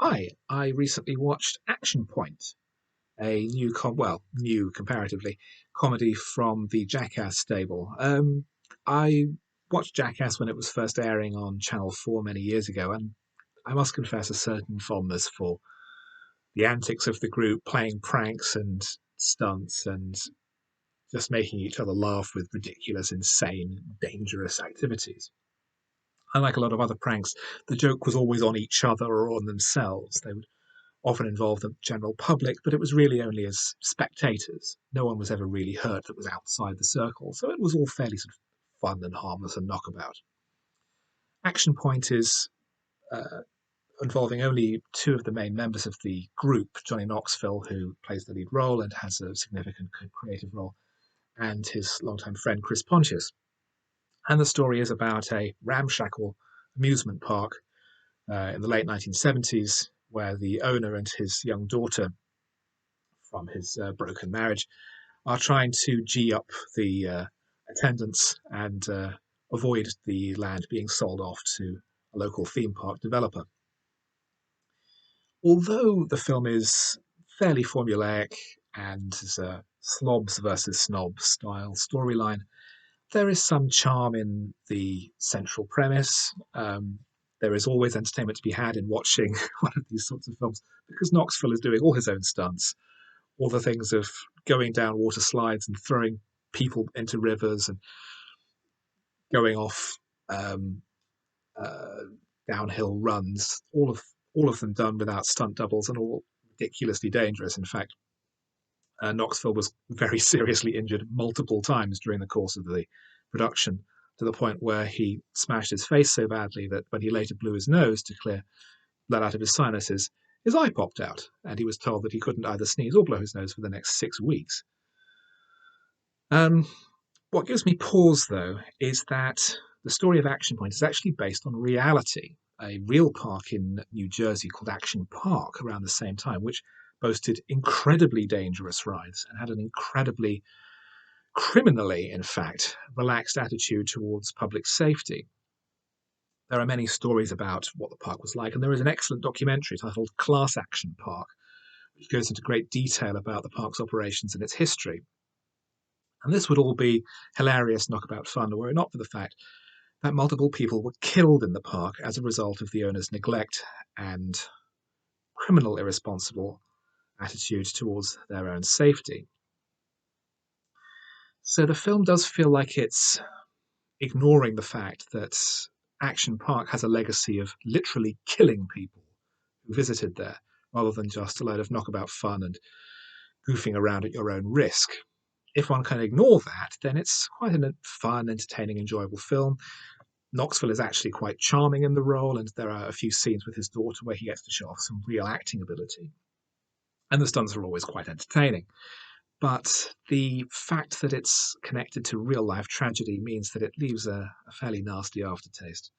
Hi, I recently watched Action Point, a new comparatively, comedy from the Jackass stable. I watched Jackass when it was first airing on Channel 4 many years ago, and I must confess a certain fondness for the antics of the group playing pranks and stunts and just making each other laugh with ridiculous, insane, dangerous activities. Unlike a lot of other pranks, the joke was always on each other or on themselves. They would often involved the general public, but it was really only as spectators. No one was ever really hurt that was outside the circle, so it was all fairly sort of fun and harmless and knockabout. Action Point is involving only two of the main members of the group, Johnny Knoxville, who plays the lead role and has a significant creative role, and his longtime friend Chris Pontius. And the story is about a ramshackle amusement park in the late 1970s, where the owner and his young daughter from his broken marriage are trying to G up the attendance and avoid the land being sold off to a local theme park developer. Although the film is fairly formulaic and is a slobs versus snobs style storyline, there is some charm in the central premise. There is always entertainment to be had in watching one of these sorts of films because Knoxville is doing all his own stunts, all the things of going down water slides and throwing people into rivers and going off um, uh, downhill runs, all of them done without stunt doubles and all ridiculously dangerous. In fact, Knoxville was very seriously injured multiple times during the course of the production, to the point where he smashed his face so badly that when he later blew his nose to clear blood out of his sinuses, his eye popped out, and he was told that he couldn't either sneeze or blow his nose for the next 6 weeks. Um, what gives me pause, though, is that the story of Action Point is actually based on reality. A real park in New Jersey called Action Park around the same time, which boasted incredibly dangerous rides and had an incredibly, criminally, in fact, relaxed attitude towards public safety. There are many stories about what the park was like, and there is an excellent documentary titled Class Action Park, which goes into great detail about the park's operations and its history. And this would all be hilarious knockabout fun were it not for the fact that multiple people were killed in the park as a result of the owner's neglect and criminal irresponsible attitude towards their own safety. So the film does feel like it's ignoring the fact that Action Park has a legacy of literally killing people who visited there, rather than just a load of knockabout fun and goofing around at your own risk. If one can ignore that, then it's quite a fun, entertaining, enjoyable film. Knoxville is actually quite charming in the role, and there are a few scenes with his daughter where he gets to show off some real acting ability. And the stunts are always quite entertaining. But the fact that it's connected to real life tragedy means that it leaves a fairly nasty aftertaste.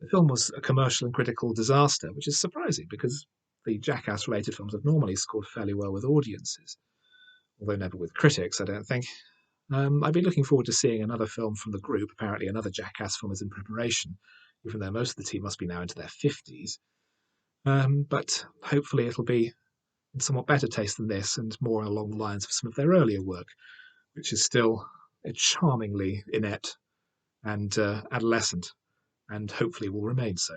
The film was a commercial and critical disaster, which is surprising because the Jackass related films have normally scored fairly well with audiences, although never with critics, I don't think. I've been looking forward to seeing another film from the group. Apparently, another Jackass film is in preparation, even though most of the team must be now into their 50s. But hopefully, it'll be in somewhat better taste than this and more along the lines of some of their earlier work, which is still charmingly inept and adolescent, and hopefully will remain so.